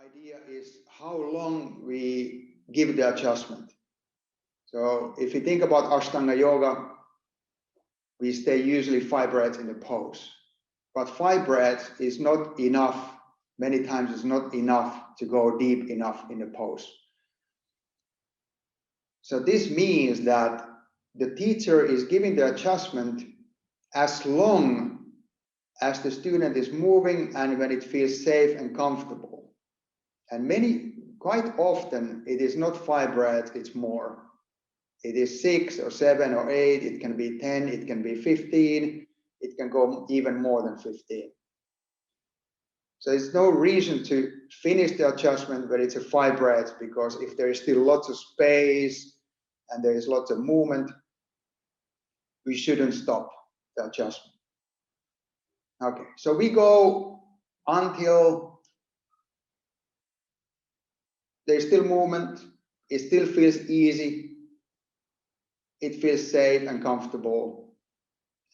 idea is how long we give the adjustment. So if you think about Ashtanga yoga, we stay usually 5 breaths in the pose. But 5 breaths is not enough. Many times it's not enough to go deep enough in the pose. So this means that the teacher is giving the adjustment as long as the student is moving and when it feels safe and comfortable. And quite often, it is not 5 breaths, it's more. It is 6 or 7 or 8, it can be 10, it can be 15, it can go even more than 15. So there's no reason to finish the adjustment when it's a 5 breaths, because if there is still lots of space and there is lots of movement, we shouldn't stop the adjustment. Okay, so we go until there's still movement, it still feels easy, it feels safe and comfortable.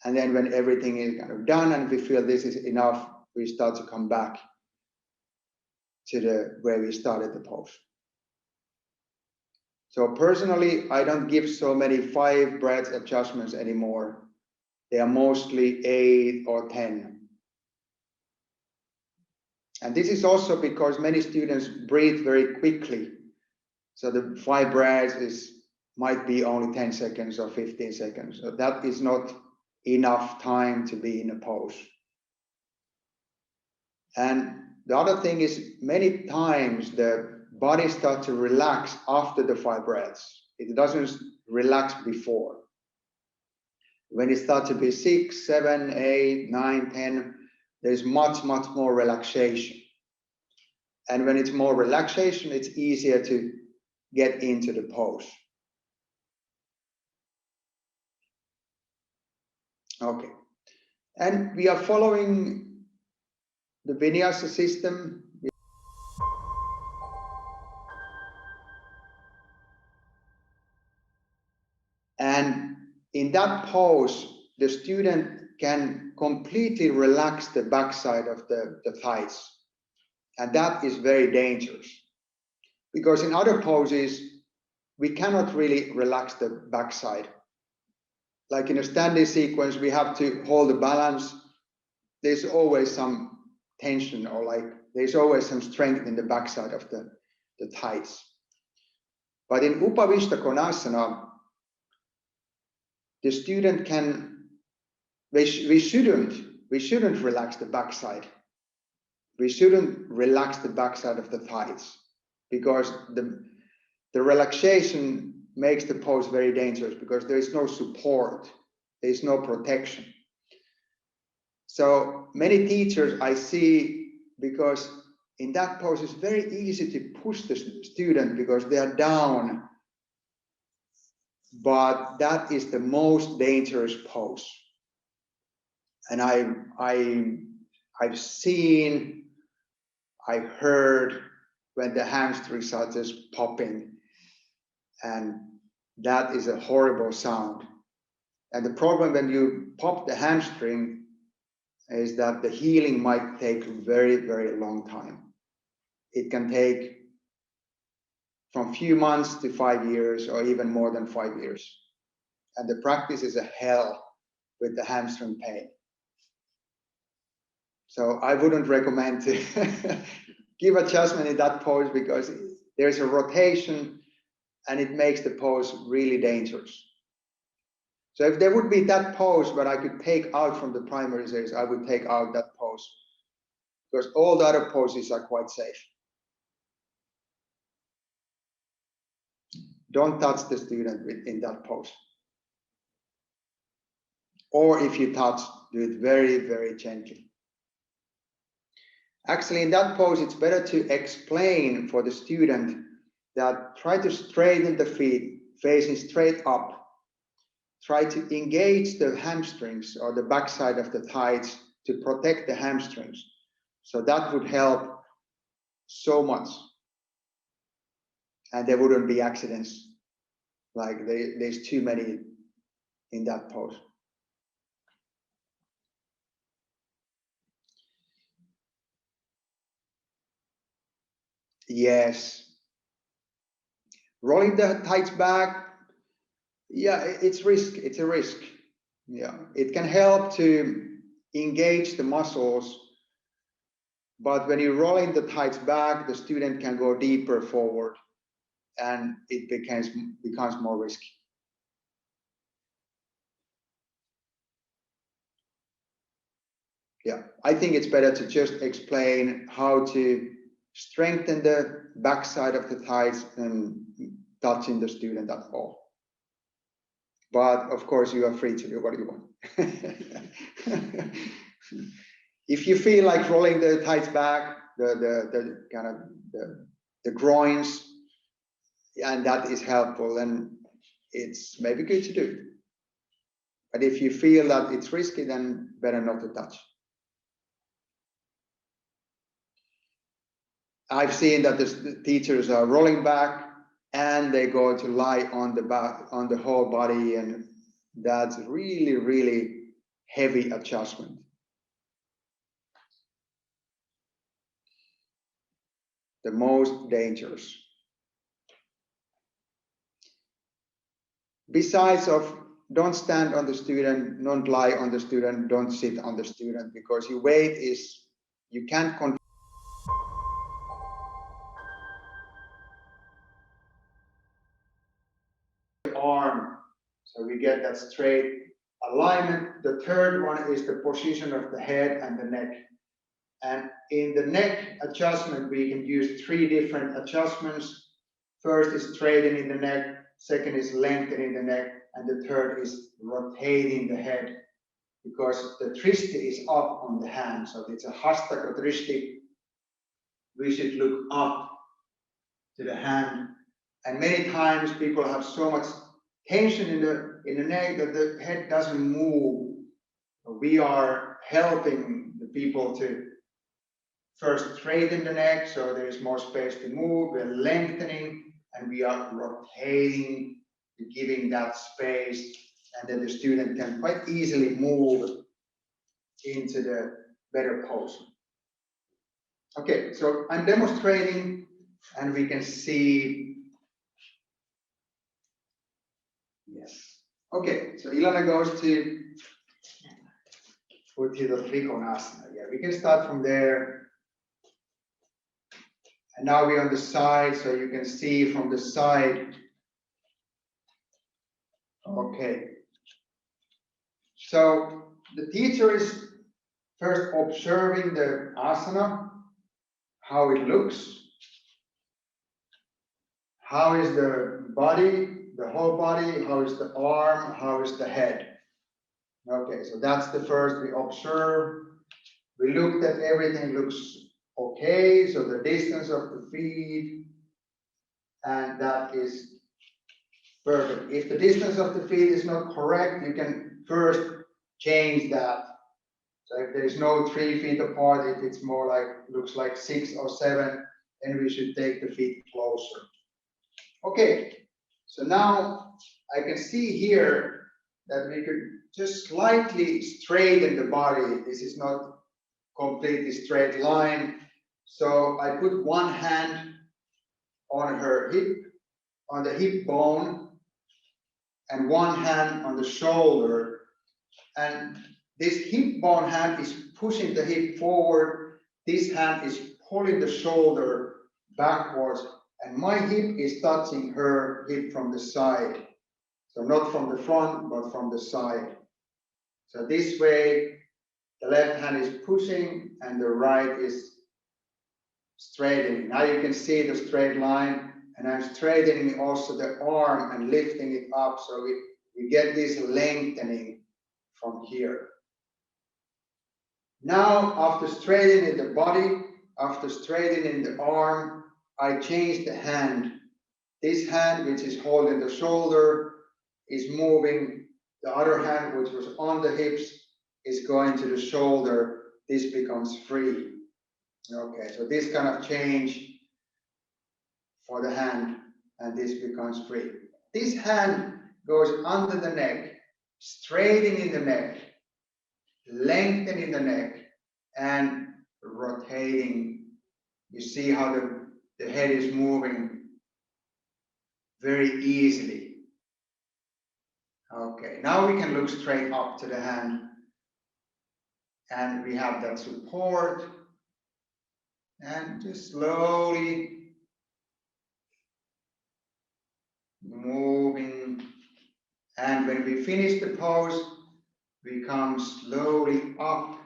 And then when everything is kind of done and we feel this is enough, we start to come back to where we started the pose. So personally, I don't give so many 5 breath adjustments anymore. They are mostly 8 or 10. And this is also because many students breathe very quickly. So the 5 breaths might be only 10 seconds or 15 seconds. So that is not enough time to be in a pose. And the other thing is, many times the body starts to relax after the 5 breaths. It doesn't relax before. When it starts to be 6, 7, 8, 9, 10, there's much more relaxation. And when it's more relaxation, it's easier to get into the pose. Okay. And we are following the vinyasa system. And in that pose, the student can completely relax the backside of the thighs. And that is very dangerous. Because in other poses, we cannot really relax the backside. Like in a standing sequence, we have to hold the balance. There's always some tension, or like there's always some strength in the backside of the thighs. But in Upavishta Konasana, the student can, we shouldn't relax the backside. We shouldn't relax the backside of the thighs, because the relaxation makes the pose very dangerous, because there is no support, there is no protection. So many teachers I see, because in that pose it's very easy to push the student because they are down, but that is the most dangerous pose. And I've seen, I heard when the hamstrings are just popping, and that is a horrible sound. And the problem when you pop the hamstring is that the healing might take a very long time. It can take from few months to 5 years, or even more than 5 years. And the practice is a hell with the hamstring pain. So I wouldn't recommend to give adjustment in that pose, because there's a rotation and it makes the pose really dangerous. So if there would be that pose where I could take out from the primary series, I would take out that pose, because all the other poses are quite safe. Don't touch the student in that pose. Or if you touch, do it very gently. Actually, in that pose, it's better to explain for the student that try to straighten the feet, facing straight up. Try to engage the hamstrings or the backside of the thighs to protect the hamstrings. So that would help so much. And there wouldn't be accidents, like there's too many in that pose. Yes. Rolling the tights back, yeah, it's risk. It's a risk. Yeah, it can help to engage the muscles, but when you're rolling the tights back, the student can go deeper forward, and it becomes more risky. Yeah, I think it's better to just explain how to strengthen the backside of the thighs and touching the student at all. But of course, you are free to do what you want. If you feel like rolling the thighs back, the kind of the groins, and that is helpful, then it's maybe good to do. But if you feel that it's risky, then better not to touch. I've seen that the teachers are rolling back and they go to lie on the back, on the whole body, and that's really, really heavy adjustment. The most dangerous. Besides of don't stand on the student, don't lie on the student, don't sit on the student, because your weight is, you can't control the arm. So we get that straight alignment. The third one is the position of the head and the neck. And in the neck adjustment, we can use 3 different adjustments. First is straightening the neck, second is lengthening the neck, and the third is rotating the head, because the dristi is up on the hand. So it's a hastaka dristi. We should look up to the hand. And many times people have so much tension in the neck that the head doesn't move. We are helping the people to first straighten the neck so there is more space to move. We're lengthening and we are rotating, giving that space, and then the student can quite easily move into the better pose. Okay, so I'm demonstrating and we can see. Yes. Okay, so Ilana goes to Utthita Trikonasana. Yeah, we can start from there. And now we're on the side, so you can see from the side. Okay. So the teacher is first observing the asana, how it looks. How is the body, the whole body? How is the arm? How is the head? Okay, so that's the first we observe. We looked at everything looks okay, so the distance of the feet, and that is perfect. If the distance of the feet is not correct, you can first change that. So if there is no 3 feet apart, if it's more like, looks like 6 or 7, then we should take the feet closer. Okay, so now I can see here that we could just slightly straighten the body. This is not completely straight line. So I put one hand on her hip, on the hip bone, and one hand on the shoulder. And this hip bone hand is pushing the hip forward. This hand is pulling the shoulder backwards. And my hip is touching her hip from the side. So not from the front, but from the side. So this way, the left hand is pushing and the right is straightening. Now you can see the straight line, and I'm straightening also the arm and lifting it up, so we get this lengthening from here. Now, after straightening the body, after straightening the arm, I change the hand. This hand, which is holding the shoulder, is moving. The other hand, which was on the hips, is going to the shoulder. This becomes free. Okay, so this kind of change for the hand, and this becomes free. This hand goes under the neck, straightening the neck, lengthening the neck, and rotating. You see how the the head is moving very easily. Okay, now we can look straight up to the hand, and we have that support, and just slowly moving. And when we finish the pose, we come slowly up,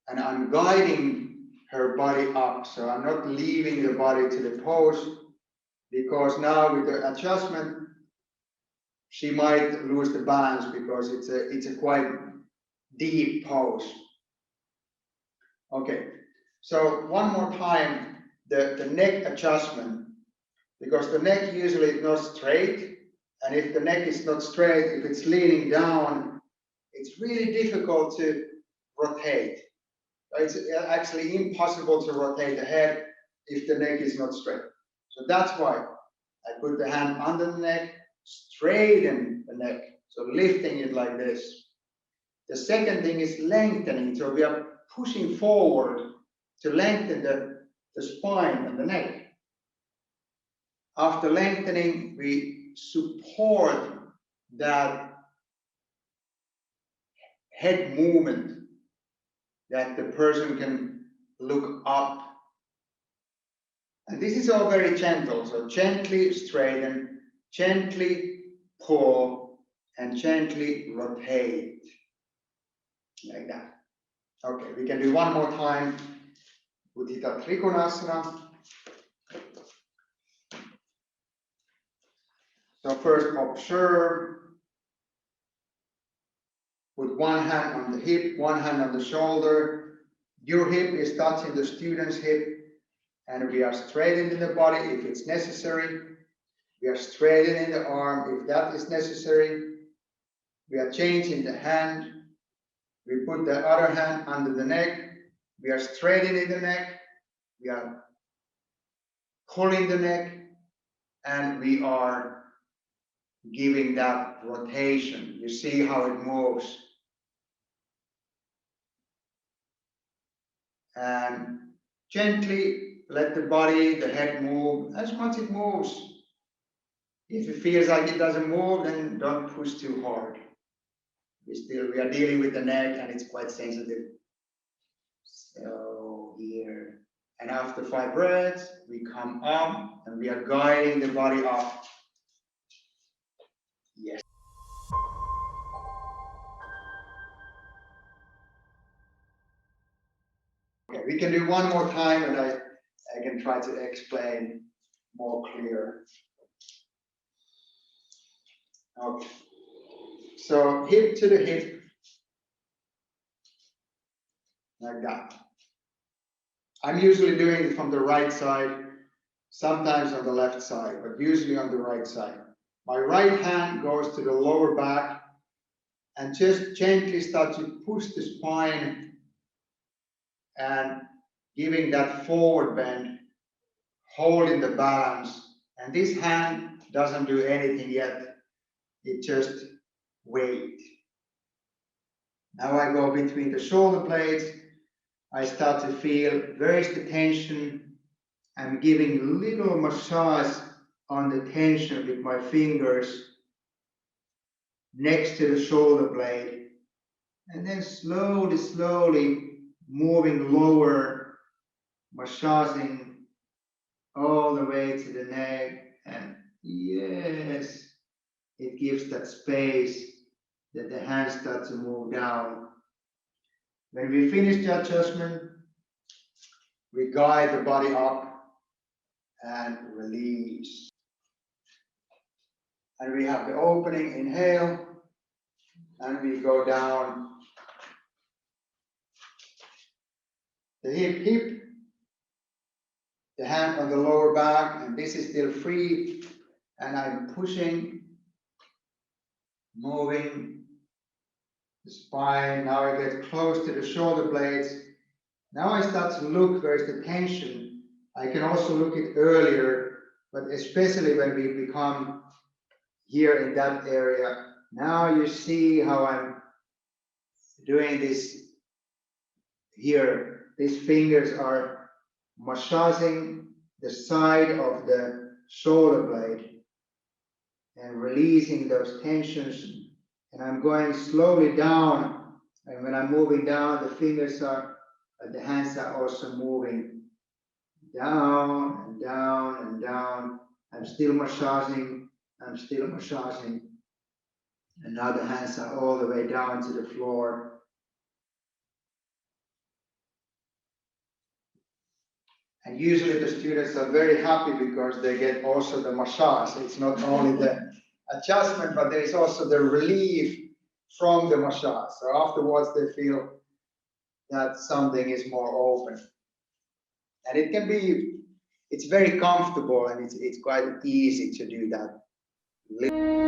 and I'm guiding her body up. So I'm not leaving the body to the pose, because now with the adjustment, she might lose the balance because it's a quite deep pose. Okay, so one more time, the neck adjustment, because the neck usually is not straight, and if the neck is not straight, if it's leaning down, it's really difficult to rotate. It's actually impossible to rotate the head if the neck is not straight. So that's why I put the hand under the neck, straighten the neck, so lifting it like this. The second thing is lengthening, so we are pushing forward to lengthen the spine and the neck. After lengthening, we support that head movement, that the person can look up. And this is all very gentle, so gently straighten, gently pull, and gently rotate, like that. Okay, we can do one more time. Uddita Trikonasana. So first observe. Put one hand on the hip, one hand on the shoulder. Your hip is touching the student's hip, and we are straightening the body if it's necessary. We are straightening the arm if that is necessary. We are changing the hand. We put the other hand under the neck. We are straightening the neck. We are pulling the neck, and we are giving that rotation. You see how it moves. And gently let the body, the head move as much as it moves. If it feels like it doesn't move, then don't push too hard. We are dealing with the neck, and it's quite sensitive. So here, and after 5 breaths, we come up and we are guiding the body up. Yes. Okay, we can do one more time, and I can try to explain more clear. Okay. So hip to the hip, like that. I'm usually doing it from the right side, sometimes on the left side, but usually on the right side. My right hand goes to the lower back and just gently start to push the spine and giving that forward bend, holding the balance. And this hand doesn't do anything yet. It just waits. Now I go between the shoulder blades. I start to feel where is the tension. I'm giving a little massage on the tension with my fingers next to the shoulder blade. And then slowly, slowly moving lower, massaging all the way to the neck. And yes, it gives that space that the hands start to move down. When we finish the adjustment, we guide the body up and release. And we have the opening, inhale, and we go down. The hip, the hand on the lower back, and this is still free, and I'm pushing, moving the spine. Now I get close to the shoulder blades. Now I start to look where is the tension. I can also look it earlier, but especially when we become here in that area. Now you see how I'm doing this here. These fingers are massaging the side of the shoulder blade and releasing those tensions. And I'm going slowly down. And when I'm moving down, the hands are also moving down and down and down. I'm still massaging. I'm still massaging. And now the hands are all the way down to the floor. And usually the students are very happy because they get also the massage. It's not only the adjustment, but there is also the relief from the massage. So afterwards they feel that something is more open. And it can be, it's very comfortable and it's quite easy to do that.